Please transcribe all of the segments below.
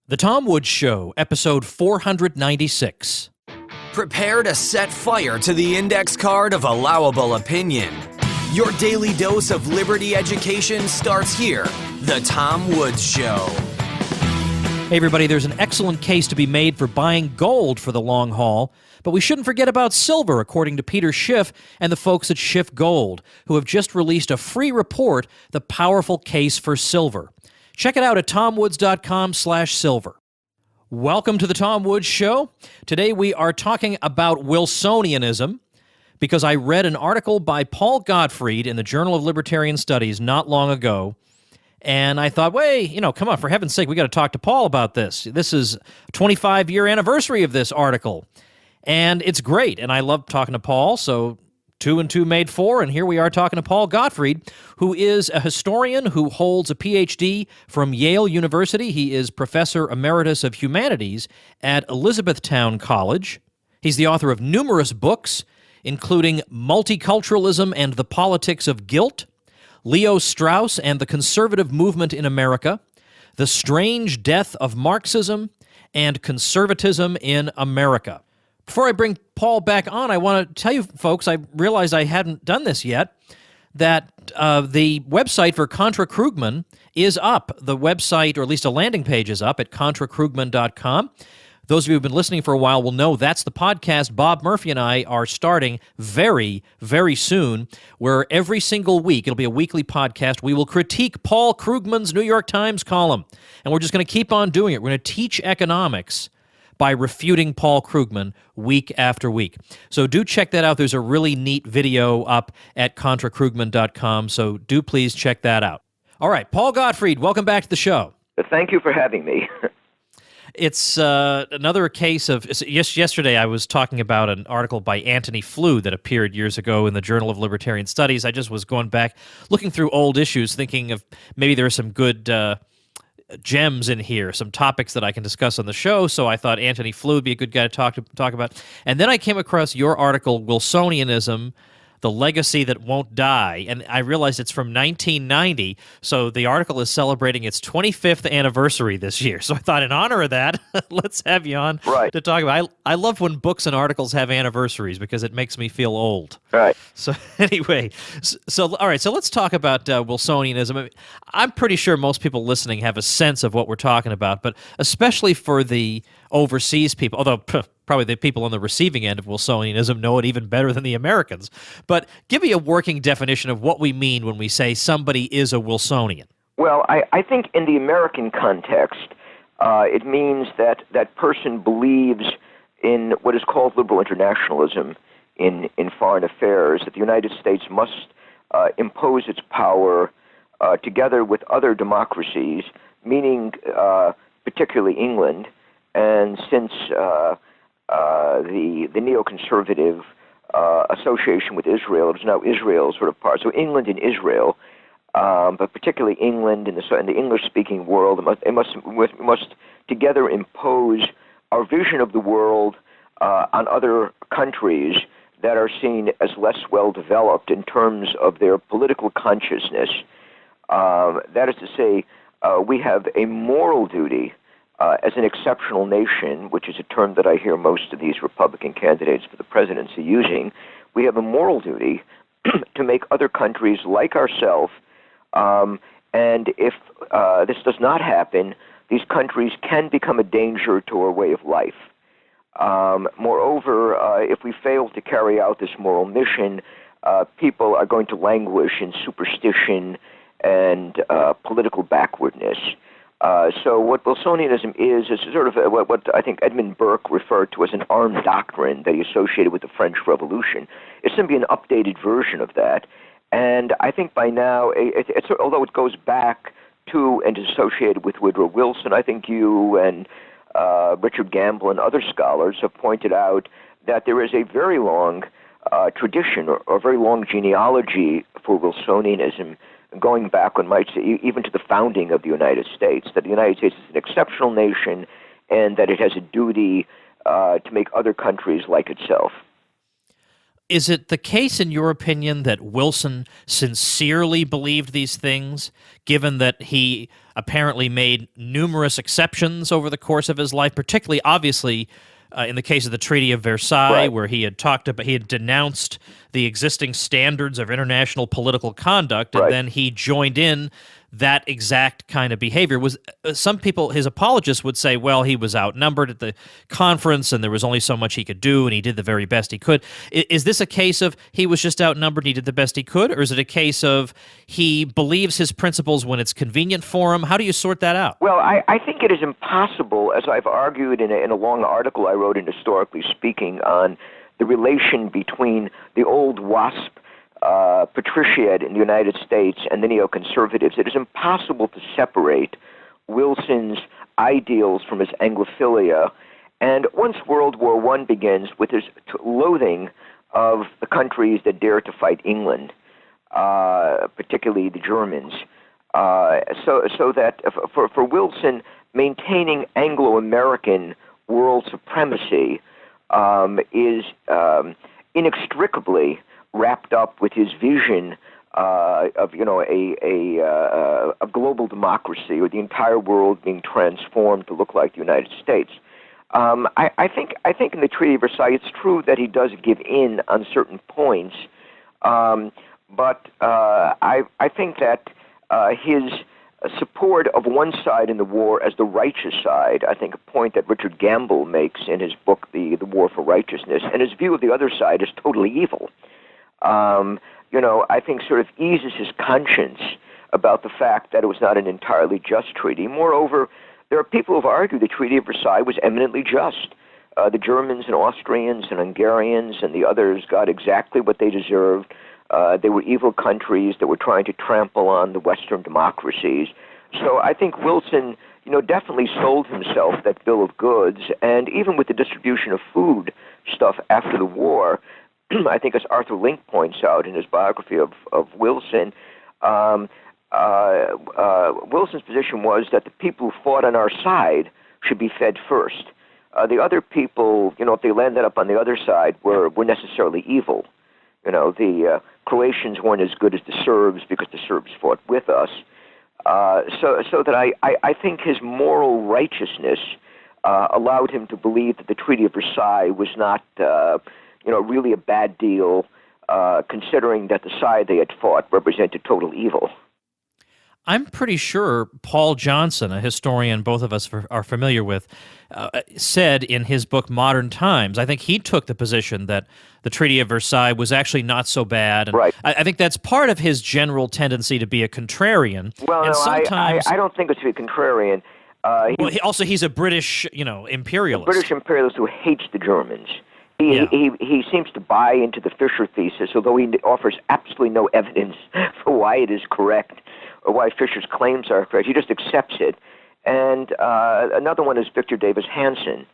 The Tom Woods Show, episode 496. Prepare to set fire to the index card of allowable opinion. Your daily dose of liberty education starts here. The Tom Woods Show. Hey everybody, there's an excellent case to be made for buying gold for the long haul, but we shouldn't forget about silver, according to Peter Schiff and the folks at Schiff Gold, who have just released a free report, The Powerful Case for Silver. Check it out at tomwoods.com/silver. Welcome to the Tom Woods Show. Today we are talking about Wilsonianism because I read an article by Paul Gottfried in the Journal of Libertarian Studies not long ago, and I thought, come on, for heaven's sake, we got to talk to Paul about this. This is a 25-year anniversary of this article, and it's great, and I love talking to Paul, so 2 and 2 made 4, and here we are talking to Paul Gottfried, who is a historian who holds a Ph.D. from Yale University. He is Professor Emeritus of Humanities at Elizabethtown College. He's the author of numerous books, including Multiculturalism and the Politics of Guilt, Leo Strauss and the Conservative Movement in America, The Strange Death of Marxism, and Conservatism in America. Before I bring Paul back on, I want to tell you folks, I realized I hadn't done this yet, that the website for Contra Krugman is up. The website, or at least a landing page, is up at contrakrugman.com. Those of you who have been listening for a while will know that's the podcast Bob Murphy and I are starting very, very soon, where every single week, it'll be a weekly podcast, we will critique Paul Krugman's New York Times column. And we're just going to keep on doing it. We're going to teach economics by refuting Paul Krugman week after week. So do check that out. There's a really neat video up at contrakrugman.com, so do please check that out. All right, Paul Gottfried, welcome back to the show. Thank you for having me. It's another case of, yesterday I was talking about an article by Anthony Flew that appeared years ago in the Journal of Libertarian Studies. I just was going back, looking through old issues, thinking of maybe there are some good gems in here, some topics that I can discuss on the show, so I thought Anthony Flew would be a good guy to talk about. And then I came across your article, Wilsonianism, The Legacy That Won't Die, and I realized it's from 1990, so the article is celebrating its 25th anniversary this year. So I thought in honor of that, let's have you on to talk about. I love when books and articles have anniversaries because it makes me feel old. Right. So anyway, all right, so let's talk about Wilsonianism. I mean, I'm pretty sure most people listening have a sense of what we're talking about, but especially for the overseas people, although probably the people on the receiving end of Wilsonianism know it even better than the Americans. But give me a working definition of what we mean when we say somebody is a Wilsonian. Well, I think in the American context, it means that that person believes in what is called liberal internationalism in foreign affairs, that the United States must impose its power together with other democracies, meaning particularly England, and since the neoconservative association with Israel, it is now Israel sort of part. So England and Israel, but particularly England and the English-speaking world, must together impose our vision of the world on other countries that are seen as less well-developed in terms of their political consciousness. That is to say, we have a moral duty as an exceptional nation, which is a term that I hear most of these Republican candidates for the presidency using. We have a moral duty to make other countries like ourselves, and if this does not happen, these countries can become a danger to our way of life. Moreover, if we fail to carry out this moral mission, people are going to languish in superstition and political backwardness. So what Wilsonianism is sort of what I think Edmund Burke referred to as an armed doctrine that he associated with the French Revolution. It's simply an updated version of that. And I think by now, although it goes back to and is associated with Woodrow Wilson, I think you and Richard Gamble and other scholars have pointed out that there is a very long tradition or very long genealogy for Wilsonianism, going back, one might say, even to the founding of the United States, that the United States is an exceptional nation and that it has a duty to make other countries like itself. Is it the case, in your opinion, that Wilson sincerely believed these things, given that he apparently made numerous exceptions over the course of his life, particularly, obviously, in the case of the Treaty of Versailles, Right. where he had denounced the existing standards of international political conduct, and Right. then he joined in that exact kind of behavior? Was some people, his apologists would say, well, he was outnumbered at the conference and there was only so much he could do and he did the very best he could. Is this a case of he was just outnumbered and he did the best he could, or is it a case of he believes his principles when it's convenient for him? How do you sort that out? Well, I think it is impossible, as I've argued in a long article I wrote in Historically Speaking on the relation between the old WASP patriciate in the United States and the neoconservatives. It is impossible to separate Wilson's ideals from his Anglophilia. And once World War I begins, with his loathing of the countries that dare to fight England, particularly the Germans, so that for Wilson, maintaining Anglo-American world supremacy is inextricably wrapped up with his vision of a global democracy, or the entire world being transformed to look like the United States. I think in the Treaty of Versailles it's true that he does give in on certain points, but I think that his support of one side in the war as the righteous side, I think a point that Richard Gamble makes in his book, The War for Righteousness, and his view of the other side is totally evil. I think sort of eases his conscience about the fact that it was not an entirely just treaty. Moreover, there are people who have argued the Treaty of Versailles was eminently just. The Germans and Austrians and Hungarians and the others got exactly what they deserved. They were evil countries that were trying to trample on the Western democracies. So I think Wilson, definitely sold himself that bill of goods, and even with the distribution of food stuff after the war, I think as Arthur Link points out in his biography of Wilson, Wilson's position was that the people who fought on our side should be fed first. The other people, if they landed up on the other side, were necessarily evil. The Croatians weren't as good as the Serbs because the Serbs fought with us. So that I think his moral righteousness allowed him to believe that the Treaty of Versailles was not, really a bad deal, considering that the side they had fought represented total evil. I'm pretty sure Paul Johnson, a historian both of us are familiar with, said in his book Modern Times, I think he took the position that the Treaty of Versailles was actually not so bad. And right. I think that's part of his general tendency to be a contrarian. Well, and no, sometimes, I don't think it's to be a contrarian. He's a British, imperialist. A British imperialist who hates the Germans. He seems to buy into the Fisher thesis, although he offers absolutely no evidence for why it is correct or why Fisher's claims are correct. He just accepts it. And another one is Victor Davis Hanson,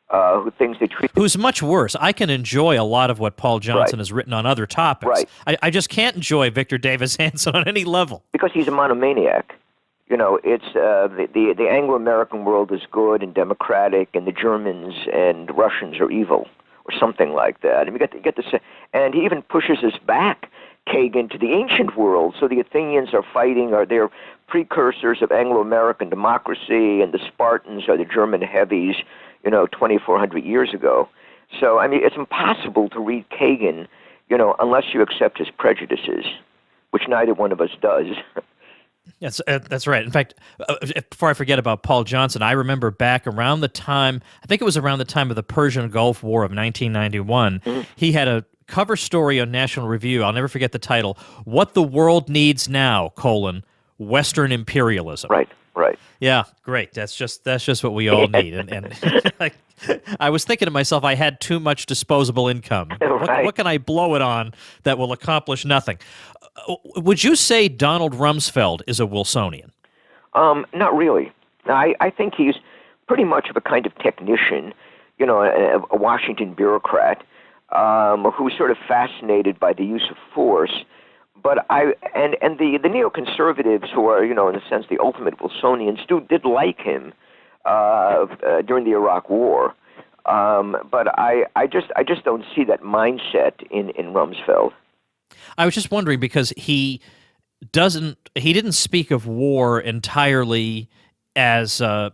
who thinks they treat... Who's much worse. I can enjoy a lot of what Paul Johnson has written on other topics. Right. I just can't enjoy Victor Davis Hanson on any level. Because he's a monomaniac. It's the Anglo-American world is good and democratic, and the Germans and Russians are evil, or something like that. And we get this, and he even pushes us back, Kagan, to the ancient world. So the Athenians are fighting, are their precursors of Anglo-American democracy, and the Spartans are the German heavies, 2,400 years ago. So it's impossible to read Kagan, unless you accept his prejudices, which neither one of us does. Yes, that's right. In fact, before I forget about Paul Johnson, I remember back around the time, I think it was around the time of the Persian Gulf War of 1991, he had a cover story on National Review. I'll never forget the title, What the World Needs Now, Western Imperialism. Right. Yeah, great. That's just what we all need. And I was thinking to myself, I had too much disposable income. What can I blow it on that will accomplish nothing? Would you say Donald Rumsfeld is a Wilsonian? Not really. I think he's pretty much of a kind of technician, a Washington bureaucrat who's sort of fascinated by the use of force. But the neoconservatives, who are, in a sense, the ultimate Wilsonians, did like him during the Iraq War. But I just don't see that mindset in Rumsfeld. I was just wondering because he didn't speak of war entirely as an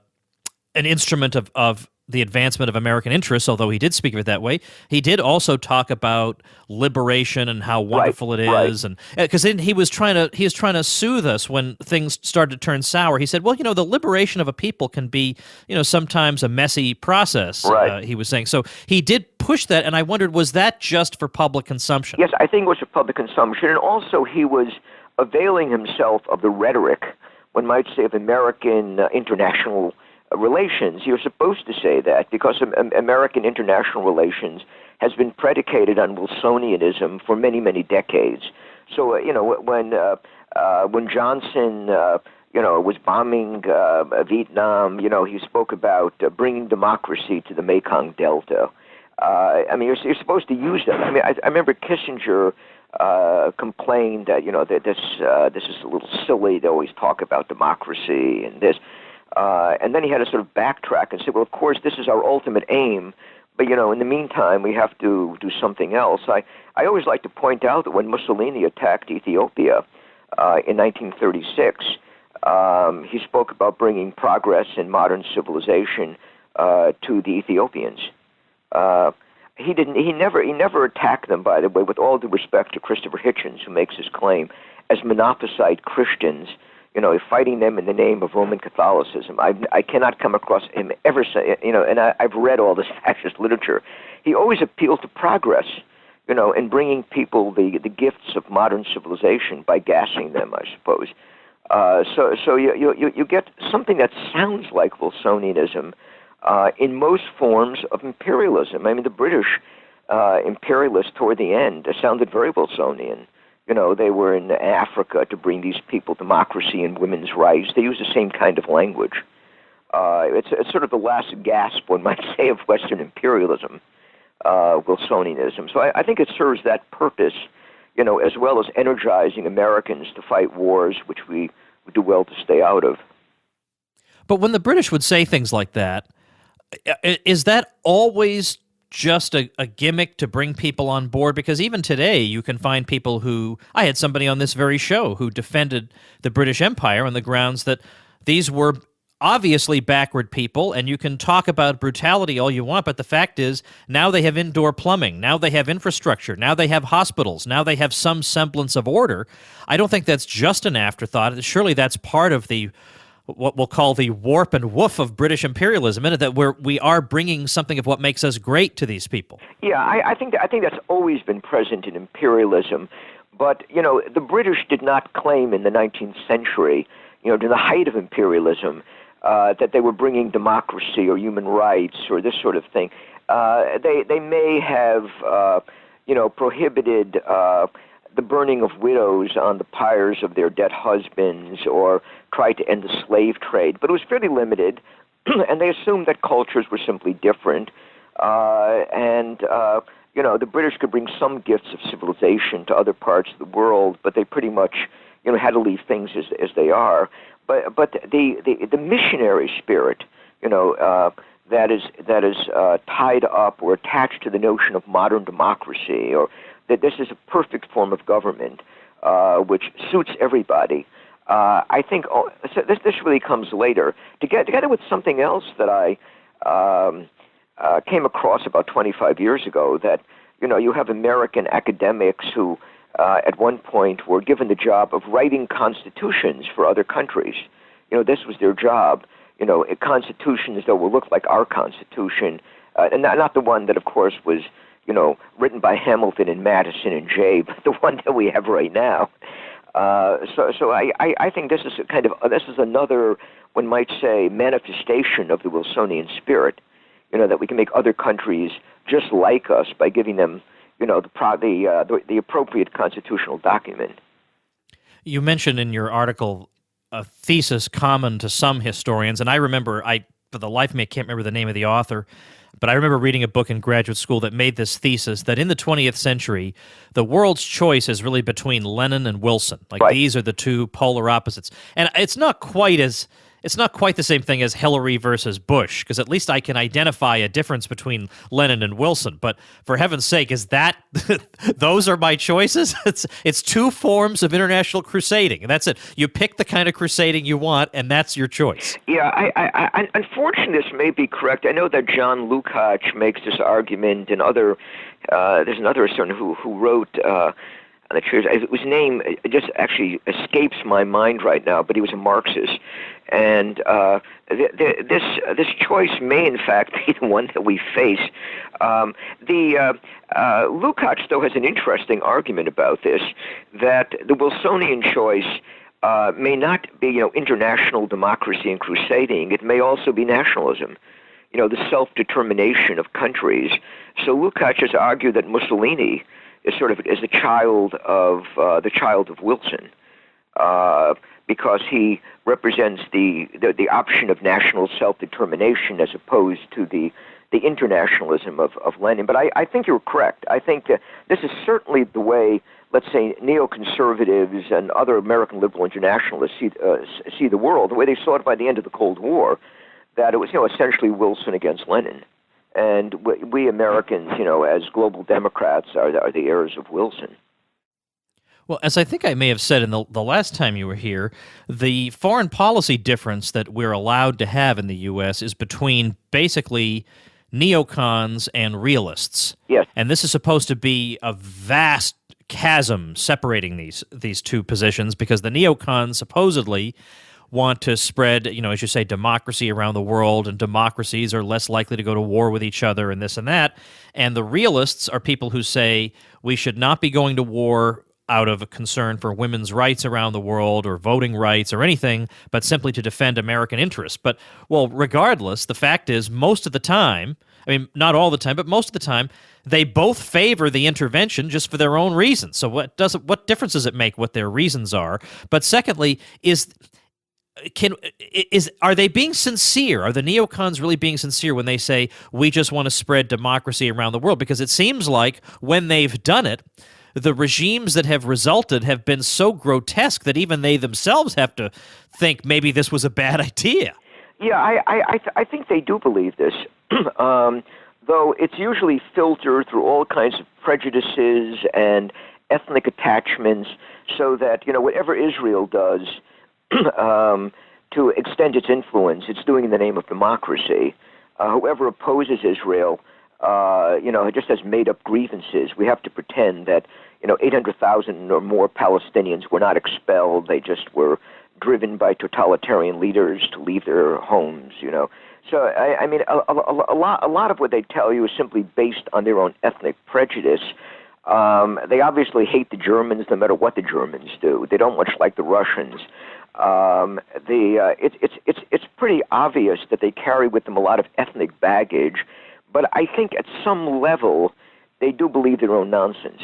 instrument of the advancement of American interests, although he did speak of it that way. He did also talk about liberation and how wonderful it is, and because he was trying to soothe us when things started to turn sour. He said, "Well, the liberation of a people can be, sometimes a messy process." Right. He was saying so. He did push that, and I wondered, was that just for public consumption? Yes, I think it was for public consumption, and also he was availing himself of the rhetoric, one might say, of American international relations. You're supposed to say that because American international relations has been predicated on Wilsonianism for many, many decades. So, when Johnson, was bombing Vietnam, he spoke about bringing democracy to the Mekong Delta. You're supposed to use that. I remember Kissinger complained that that this is a little silly. They always talk about democracy and this. And then he had to sort of backtrack and say, well, of course, this is our ultimate aim, but, in the meantime, we have to do something else. I always like to point out that when Mussolini attacked Ethiopia in 1936, he spoke about bringing progress in modern civilization to the Ethiopians. He never attacked them, by the way, with all due respect to Christopher Hitchens, who makes his claim, as Monophysite Christians, fighting them in the name of Roman Catholicism. I cannot come across him ever say, and I've read all this fascist literature. He always appealed to progress, and bringing people the gifts of modern civilization by gassing them, I suppose. So you get something that sounds like Wilsonianism in most forms of imperialism. The British imperialists toward the end sounded very Wilsonian. They were in Africa to bring these people democracy and women's rights. They use the same kind of language. It's sort of the last gasp, one might say, of Western imperialism, Wilsonianism. So I think it serves that purpose, as well as energizing Americans to fight wars which we would do well to stay out of. But when the British would say things like that, is that always just a gimmick to bring people on board? Because even today, you can find people who... I had somebody on this very show who defended the British Empire on the grounds that these were obviously backward people, and you can talk about brutality all you want, but the fact is, now they have indoor plumbing, now they have infrastructure, now they have hospitals, now they have some semblance of order. I don't think that's just an afterthought. Surely that's part of the... what we'll call the warp and woof of British imperialism, isn't it? That we are bringing something of what makes us great to these people. Yeah, I think that's always been present in imperialism. But, the British did not claim in the 19th century, to the height of imperialism, that they were bringing democracy or human rights or this sort of thing. They may have, prohibited the burning of widows on the pyres of their dead husbands or tried to end the slave trade, but it was fairly limited, and they assumed that cultures were simply different, the British could bring some gifts of civilization to other parts of the world, but they pretty much, had to leave things as they are. But the missionary spirit, that is tied up or attached to the notion of modern democracy, or that this is a perfect form of government which suits everybody. I think so this really comes later, together with something else that I came across about 25 years ago, that you have American academics who at one point were given the job of writing constitutions for other countries. This was their job. Constitutions that will look like our Constitution, and not the one that, of course, was written by Hamilton and Madison and Jay, but the one that we have right now. So I think this is this is another, one might say, manifestation of the Wilsonian spirit. That we can make other countries just like us by giving them, the appropriate constitutional document. You mentioned in your article a thesis common to some historians, and I remember, for the life of me, I can't remember the name of the author, but I remember reading a book in graduate school that made this thesis that in the 20th century, the world's choice is really between Lenin and Wilson. Like, right. These are the two polar opposites. And it's not quite as It's not quite the same thing as Hillary versus Bush, because at least I can identify a difference between Lenin and Wilson. But for heaven's sake, is that those are my choices? It's two forms of international crusading, and that's it. You pick the kind of crusading you want, and that's your choice. Yeah, I unfortunately, this may be correct. I know that John Lukács makes this argument, and there's another historian who wrote. His name just actually escapes my mind right now, but he was a Marxist, and this choice may in fact be the one that we face. Lukács, though, has an interesting argument about this, that the Wilsonian choice may not be international democracy and crusading. It may also be nationalism, the self-determination of countries. So Lukács has argued that Mussolini is the child of Wilson, because he represents the option of national self-determination as opposed to the internationalism of Lenin. But I think you're correct. I think this is certainly the way, let's say, neoconservatives and other American liberal internationalists see the world, the way they saw it by the end of the Cold War, that it was essentially Wilson against Lenin. And we Americans, as global Democrats, are the heirs of Wilson. Well, as I think I may have said in the last time you were here, the foreign policy difference that we're allowed to have in the U.S. is between basically neocons and realists. Yes. And this is supposed to be a vast chasm separating these two positions, because the neocons supposedly want to spread, as you say, democracy around the world, and democracies are less likely to go to war with each other and this and that. And the realists are people who say we should not be going to war out of a concern for women's rights around the world or voting rights or anything, but simply to defend American interests. But, well, regardless, the fact is most of the time, I mean, not all the time, but most of the time, they both favor the intervention just for their own reasons. So what difference does it make what their reasons are? But secondly, are they being sincere? Are the neocons really being sincere when they say we just want to spread democracy around the world? Because it seems like when they've done it, the regimes that have resulted have been so grotesque that even they themselves have to think maybe this was a bad idea. Yeah, I think they do believe this, though it's usually filtered through all kinds of prejudices and ethnic attachments, so that whatever Israel does to extend its influence, it's doing in the name of democracy. Whoever opposes Israel, just has made-up grievances. We have to pretend that 800,000 or more Palestinians were not expelled; they just were driven by totalitarian leaders to leave their homes. So I mean, a lot of what they tell you is simply based on their own ethnic prejudice. They obviously hate the Germans, no matter what the Germans do. They don't much like the Russians. It's pretty obvious that they carry with them a lot of ethnic baggage, but I think at some level they do believe their own nonsense.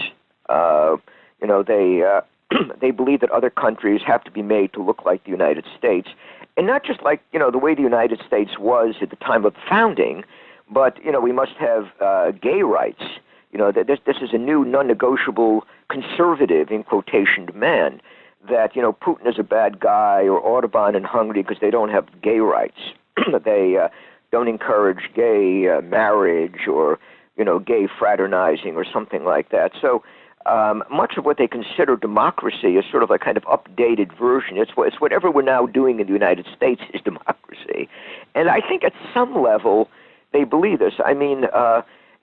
They believe that other countries have to be made to look like the United States, and not just like the way the United States was at the time of the founding, but we must have gay rights. This is a new non-negotiable conservative, in quotation, demand, that Putin is a bad guy, or Orban in Hungary, because they don't have gay rights. They don't encourage gay marriage or gay fraternizing or something like that. So much of what they consider democracy is sort of a kind of updated version. It's whatever we're now doing in the United States is democracy, and I think at some level they believe this. I mean,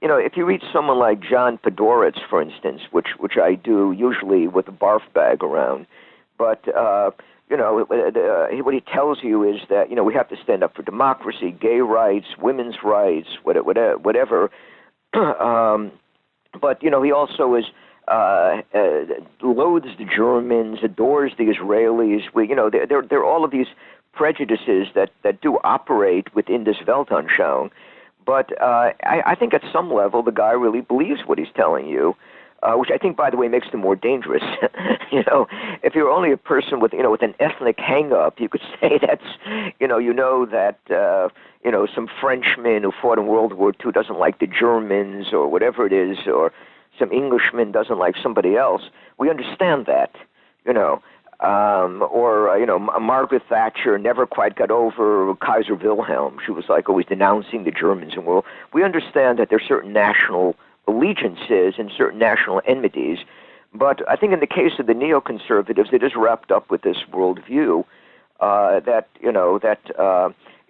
if you read someone like John Podhoretz, for instance, which I do usually with a barf bag around, but what he tells you is that we have to stand up for democracy, gay rights, women's rights, whatever. But he also is loathes the Germans, adores the Israelis. There are all of these prejudices that do operate within this Weltanschauung. But I think at some level the guy really believes what he's telling you, which I think, by the way, makes them more dangerous. If you're only a person with with an ethnic hang-up, you could say that's that some Frenchman who fought in World War II doesn't like the Germans or whatever it is, or some Englishman doesn't like somebody else. We understand that, Margaret Thatcher never quite got over Kaiser Wilhelm. She was like always denouncing the Germans. And we understand that there are certain national allegiances and certain national enmities. But I think in the case of the neoconservatives, it is wrapped up with this worldview that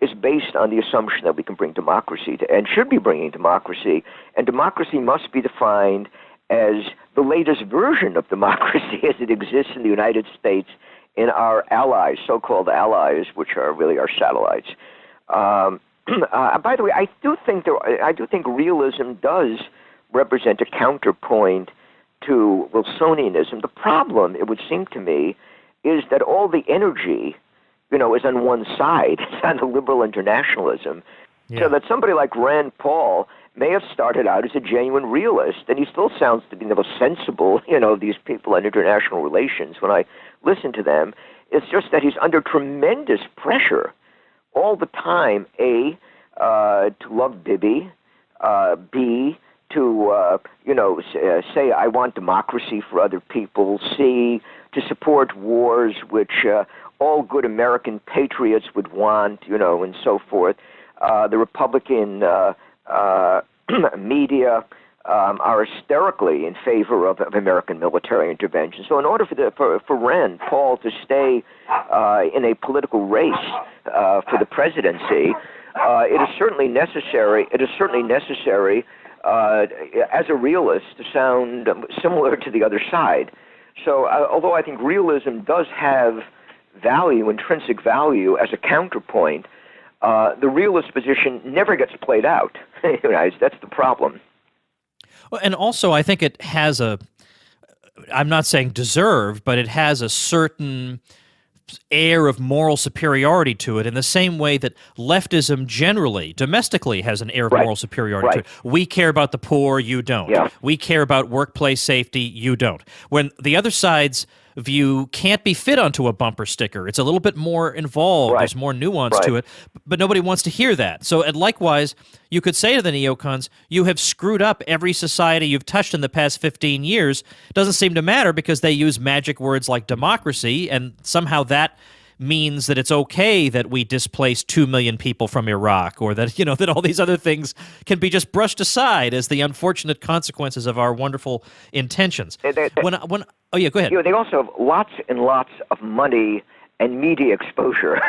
is based on the assumption that we can bring democracy and should be bringing democracy, and democracy must be defined as the latest version of democracy as it exists in the United States in our allies, so-called allies, which are really our satellites. By the way, I do think realism does represent a counterpoint to Wilsonianism. The problem, it would seem to me, is that all the energy, is on one side. It's on the liberal internationalism. Yeah. So that somebody like Rand Paul may have started out as a genuine realist, and he still sounds to be the most sensible, of these people in international relations when I listen to them. It's just that he's under tremendous pressure all the time, A, to love Bibi, B, to, say I want democracy for other people, C, to support wars which all good American patriots would want, and so forth. The Republican media are hysterically in favor of American military intervention. So in order for Rand Paul to stay in a political race for the presidency, it is certainly necessary. As a realist to sound similar to the other side. So although I think realism does have value, intrinsic value, as a counterpoint, the realist position never gets played out. That's the problem. Well, and also I think it has I'm not saying deserved, but it has a certain air of moral superiority to it in the same way that leftism generally, domestically, has an air of moral superiority to it. We care about the poor, you don't. Yeah. We care about workplace safety, you don't. When the other side's view can't be fit onto a bumper sticker. It's a little bit more involved. There's more nuance to it, but nobody wants to hear that. So, and likewise, you could say to the neocons, you have screwed up every society you've touched in the past 15 years. Doesn't seem to matter because they use magic words like democracy, and somehow that means that it's okay that we displace 2 million people from Iraq, or that, that all these other things can be just brushed aside as the unfortunate consequences of our wonderful intentions. Oh, yeah, go ahead. They also have lots and lots of money and media exposure.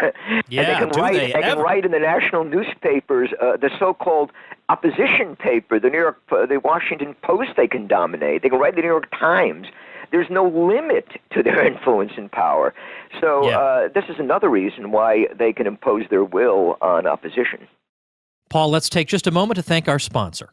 Yeah, and they can write in the national newspapers, the so-called opposition paper, the Washington Post they can dominate. They can write the New York Times. There's no limit to their influence and power. So this is another reason why they can impose their will on opposition. Paul, let's take just a moment to thank our sponsor.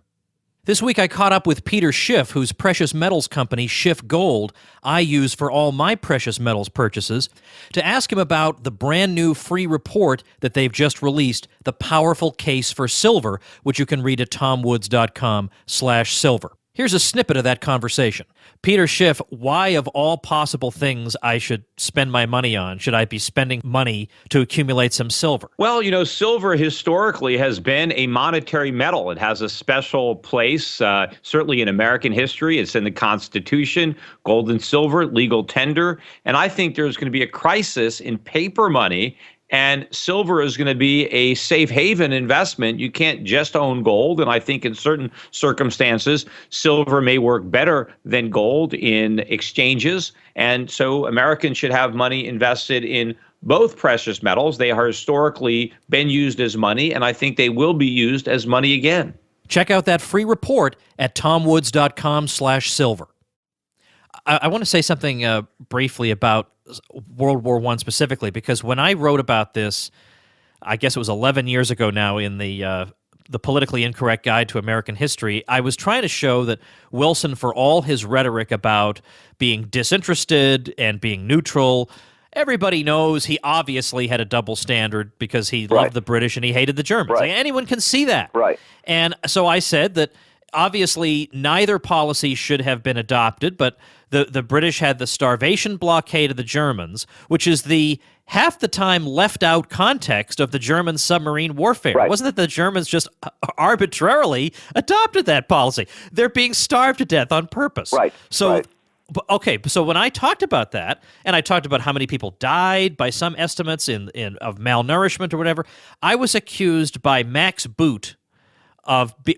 This week I caught up with Peter Schiff, whose precious metals company, Schiff Gold, I use for all my precious metals purchases, to ask him about the brand new free report that they've just released, The Powerful Case for Silver, which you can read at tomwoods.com/silver. Here's a snippet of that conversation. Peter Schiff, why of all possible things I should spend my money on, should I be spending money to accumulate some silver? Well, silver historically has been a monetary metal. It has a special place, certainly in American history. It's in the Constitution, gold and silver, legal tender. And I think there's going to be a crisis in paper money, and silver is going to be a safe haven investment. You can't just own gold. And I think in certain circumstances, silver may work better than gold in exchanges. And so Americans should have money invested in both precious metals. They are historically been used as money, and I think they will be used as money again. Check out that free report at tomwoods.com/silver. I want to say something briefly about World War I specifically, because when I wrote about this, I guess it was 11 years ago now, in the Politically Incorrect Guide to American History, I was trying to show that Wilson, for all his rhetoric about being disinterested and being neutral, everybody knows he obviously had a double standard because he loved the British and he hated the Germans. Like, anyone can see that. Right. And so I said that obviously neither policy should have been adopted, but the British had the starvation blockade of the Germans, which is the half the time left out context of the German submarine warfare. It wasn't that the Germans just arbitrarily adopted that policy. They're being starved to death on purpose. Right. So Okay, so when I talked about that, and I talked about how many people died by some estimates of malnourishment or whatever, I was accused by Max Boot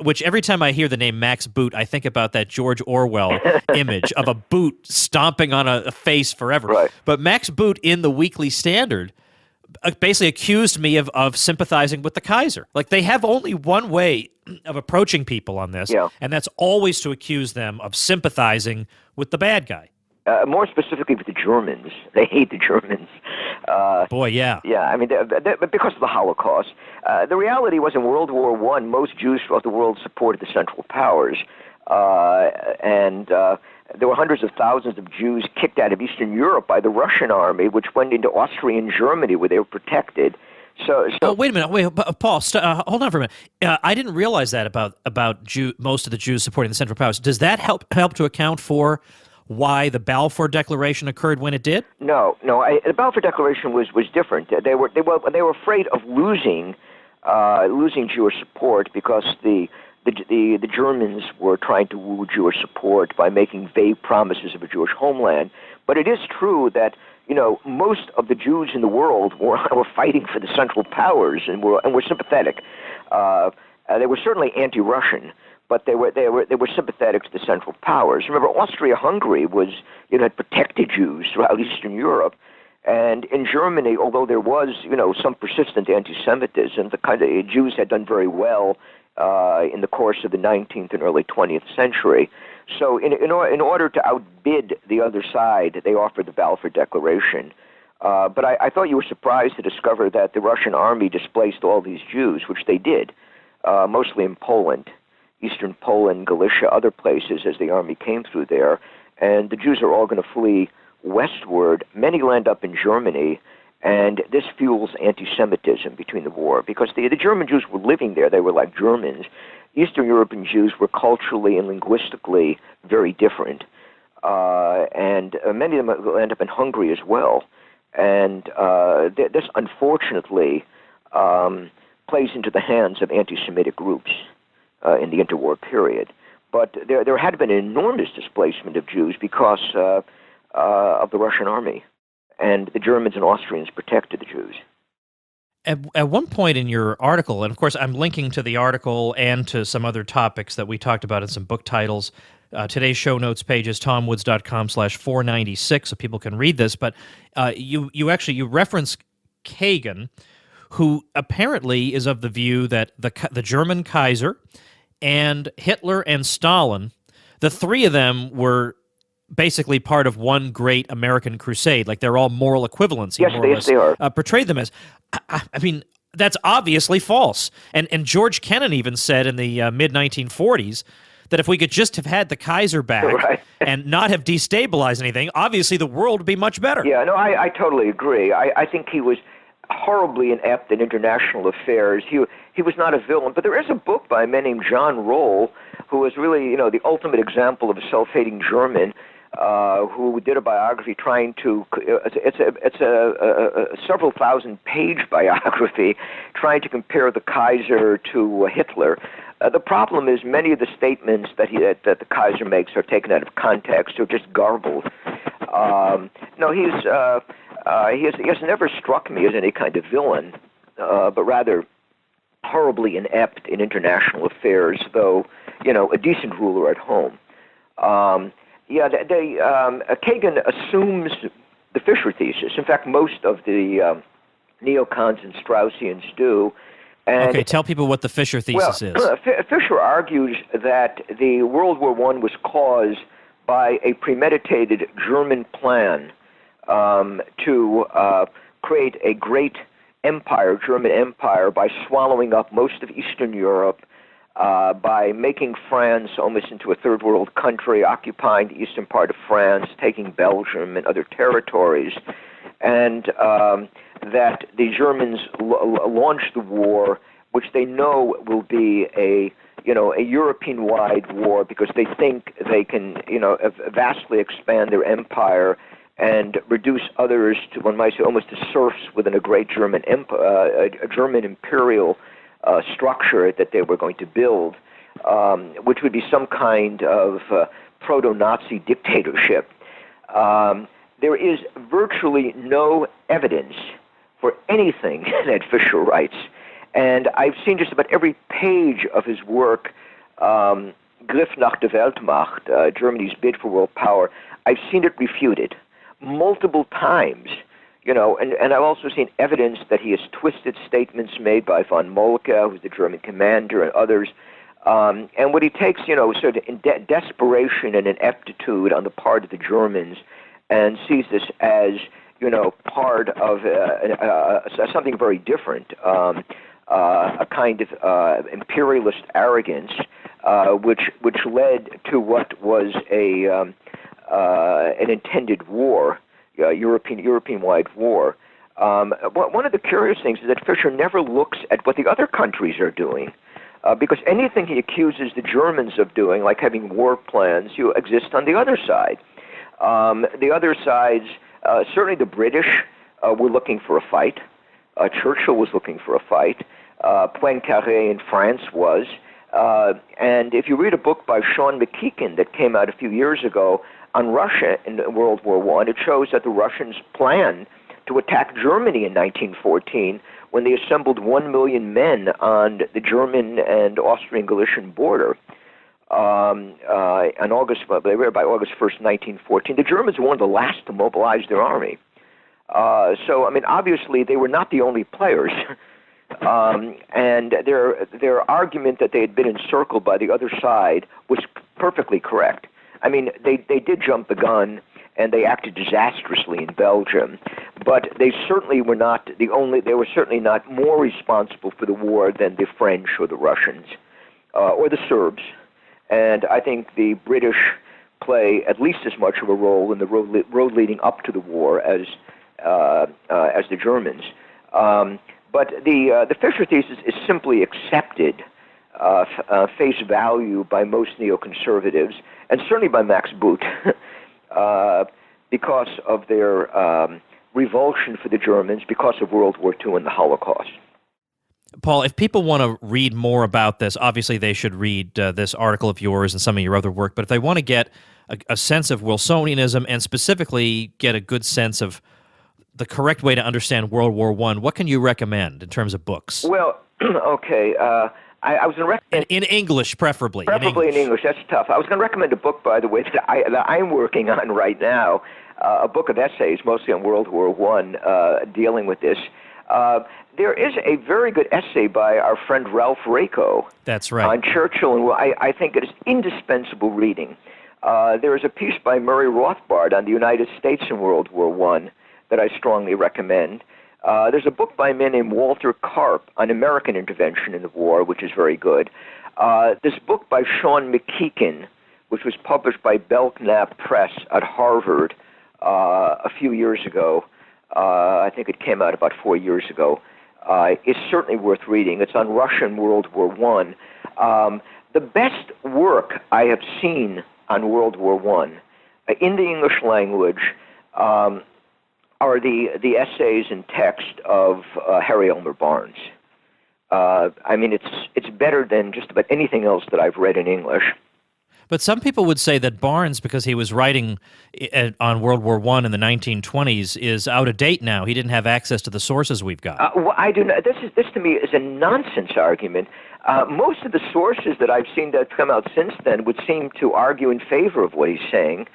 which every time I hear the name Max Boot, I think about that George Orwell image of a boot stomping on a face forever. Right. But Max Boot in the Weekly Standard basically accused me of sympathizing with the Kaiser. Like, they have only one way of approaching people on this, Yeah. and that's always to accuse them of sympathizing with the bad guy. More specifically with the Germans. They hate the Germans. Boy, yeah. Yeah, I mean, because of the Holocaust. The reality was in World War I, most Jews throughout the world supported the Central Powers. And there were hundreds of thousands of Jews kicked out of Eastern Europe by the Russian army, which went into Austria and Germany where they were protected. So wait a minute. Wait, Paul, hold on for a minute. I didn't realize that about most of the Jews supporting the Central Powers. Does that help to account for why the Balfour Declaration occurred when it did? No. The Balfour Declaration was different. They were afraid of losing Jewish support because the Germans were trying to woo Jewish support by making vague promises of a Jewish homeland. But it is true that most of the Jews in the world were fighting for the Central Powers and were sympathetic. They were certainly anti-Russian, but they were sympathetic to the Central Powers. Remember, Austria-Hungary had protected Jews throughout Eastern Europe, and in Germany, although there was some persistent anti-Semitism, the kind of Jews had done very well in the course of the 19th and early 20th century. So in order to outbid the other side, they offered the Balfour Declaration. But I thought you were surprised to discover that the Russian army displaced all these Jews, which they did, mostly in Poland, eastern Poland, Galicia, other places, as the army came through there. And the Jews are all going to flee westward. Many land up in Germany, and this fuels anti-Semitism between the war, because the German Jews were living there. They were like Germans. Eastern European Jews were culturally and linguistically very different. And many of them end up in Hungary as well. And this, unfortunately, plays into the hands of anti-Semitic groups in the interwar period. But there had been an enormous displacement of Jews because of the Russian army. And the Germans and Austrians protected the Jews. At one point in your article, and of course I'm linking to the article and to some other topics that we talked about in some book titles. Today's show notes page is tomwoods.com/496, so people can read this. But you reference Kagan, who apparently is of the view that the German Kaiser and Hitler and Stalin, the three of them were basically part of one great American crusade. Like, they're all moral equivalents. Yes, they are. Portrayed them as. I mean, that's obviously false. And George Kennan even said in the mid-1940s that if we could just have had the Kaiser back right. and not have destabilized anything, obviously the world would be much better. Yeah, no, I totally agree. I think he was horribly inept in international affairs. He was not a villain. But there is a book by a man named John Roll, who is really, the ultimate example of a self-hating German, who did a biography trying to, it's a several thousand-page biography trying to compare the Kaiser to Hitler. The problem is many of the statements that the Kaiser makes are taken out of context or just garbled. No, he has never struck me as any kind of villain, but rather horribly inept in international affairs, though, a decent ruler at home. Kagan assumes the Fisher thesis. In fact, most of the neocons and Straussians do. And, okay, tell people what the Fisher thesis is. Fisher argues that the World War I was caused by a premeditated German plan to create a great empire, German empire, by swallowing up most of Eastern Europe, by making France almost into a third world country, occupying the eastern part of France, taking Belgium and other territories, and that the Germans launched the war, which they know will be a European-wide war, because they think they can, vastly expand their empire and reduce others to, one might say, almost to serfs within a great German empire, a German imperial structure that they were going to build, which would be some kind of proto-Nazi dictatorship. there is virtually no evidence for anything that Fischer writes. And I've seen just about every page of his work, Griff nach der Weltmacht, Germany's bid for world power. I've seen it refuted multiple times, and I've also seen evidence that he has twisted statements made by von Moltke, who's the German commander, and others. And what he takes, sort of in desperation and ineptitude on the part of the Germans, and sees this as, part of something very different, a kind of imperialist arrogance, which led to what was an intended war, European-wide war. One of the curious things is that Fischer never looks at what the other countries are doing. Because anything he accuses the Germans of doing, like having war plans, exist on the other side. The other sides, certainly the British were looking for a fight. Churchill was looking for a fight. Poincaré in France was. And if you read a book by Sean McKeegan that came out a few years ago on Russia in World War I, it shows that the Russians planned to attack Germany in 1914 when they assembled 1 million men on the German and Austrian-Galician border by August 1st, 1914. The Germans were one of the last to mobilize their army. So, obviously, they were not the only players. And their argument that they had been encircled by the other side was perfectly correct. They did jump the gun, and they acted disastrously in Belgium, but they certainly were not the only. They were certainly not more responsible for the war than the French or the Russians or the Serbs. And I think the British play at least as much of a role in the road leading up to the war as the Germans. But the Fischer thesis is simply accepted face value by most neoconservatives, and certainly by Max Boot, because of their revulsion for the Germans, because of World War II and the Holocaust. Paul, if people want to read more about this, obviously they should read this article of yours and some of your other work, but if they want to get a sense of Wilsonianism and specifically get a good sense of the correct way to understand World War I, what can you recommend in terms of books? Well, okay, I was going to recommend... In English, preferably. Preferably in English. That's tough. I was going to recommend a book, by the way, that I'm working on right now, a book of essays, mostly on World War I, dealing with this. There is a very good essay by our friend Ralph Raico. That's right. On Churchill, and I think it is indispensable reading. There is a piece by Murray Rothbard on the United States in World War I that I strongly recommend. There's a book by a man named Walter Karp on American intervention in the war, which is very good. This book by Sean McKeegan, which was published by Belknap Press at Harvard a few years ago, I think it came out about 4 years ago, is certainly worth reading. It's on Russian World War I. The best work I have seen on World War I in the English language are the essays and text of Harry Elmer Barnes. It's better than just about anything else that I've read in English. But some people would say that Barnes, because he was writing on World War I in the 1920s, is out of date now. He didn't have access to the sources we've got. Well, I do not. This to me is a nonsense argument. Most of the sources that I've seen that have come out since then would seem to argue in favor of what he's saying.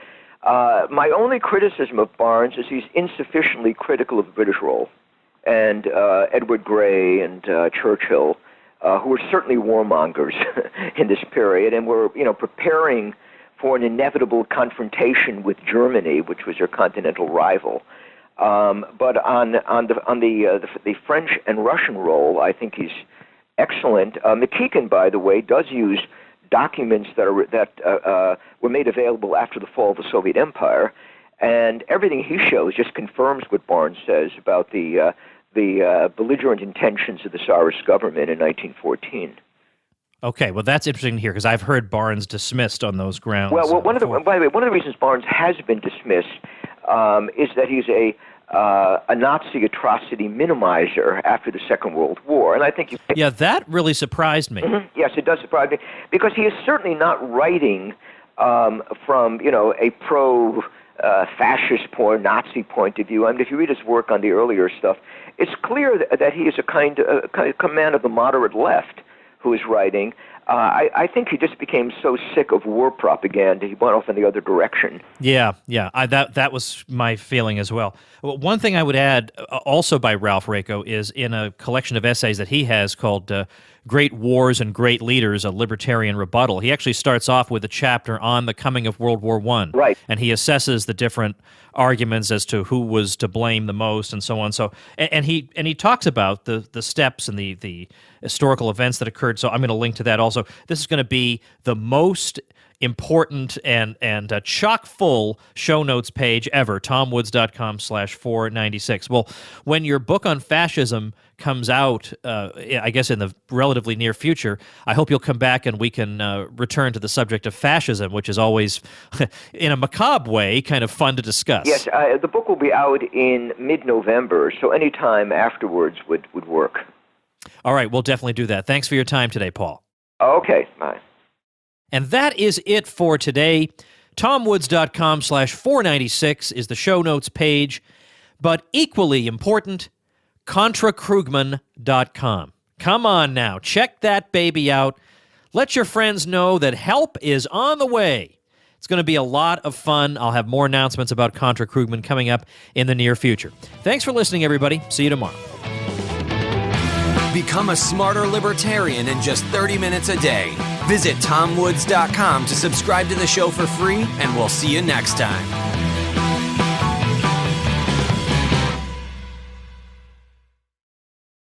My only criticism of Barnes is he's insufficiently critical of the British role, and Edward Grey and Churchill, who were certainly warmongers in this period, and were preparing for an inevitable confrontation with Germany, which was their continental rival. But on the French and Russian role, I think he's excellent. McKeegan, by the way, does use documents that were made available after the fall of the Soviet Empire, and everything he shows just confirms what Barnes says about the belligerent intentions of the Tsarist government in 1914. Okay, well, that's interesting to hear, because I've heard Barnes dismissed on those grounds. Well, by the way, one of the reasons Barnes has been dismissed is that he's a Nazi atrocity minimizer after the Second World War, and I think yeah, that really surprised me. Mm-hmm. Yes, it does surprise me, because he is certainly not writing from a pro fascist or Nazi point of view. I mean, if you read his work on the earlier stuff, it's clear that he is a kind of man of the moderate left who is writing. I think he just became so sick of war propaganda, he went off in the other direction. Yeah. That was my feeling as well. One thing I would add, also by Ralph Raico, is in a collection of essays that he has called Great Wars and Great Leaders, a Libertarian Rebuttal. He actually starts off with a chapter on the coming of World War I. Right. And he assesses the different arguments as to who was to blame the most and so on. So, and he talks about the steps and the historical events that occurred. So I'm going to link to that also. This is going to be the most important and chock full show notes page ever, tomwoods.com/496. Well, when your book on fascism comes out, I guess in the relatively near future, I hope you'll come back and we can return to the subject of fascism, which is always, in a macabre way, kind of fun to discuss. Yes, the book will be out in mid-November, so any time afterwards would work. All right, we'll definitely do that. Thanks for your time today, Paul. Okay, bye. And that is it for today. TomWoods.com/496 is the show notes page, but equally important, ContraKrugman.com. Come on now, check that baby out. Let your friends know that help is on the way. It's going to be a lot of fun. I'll have more announcements about Contra Krugman coming up in the near future. Thanks for listening, everybody. See you tomorrow. Become a smarter libertarian in just 30 minutes a day. Visit TomWoods.com to subscribe to the show for free, and we'll see you next time.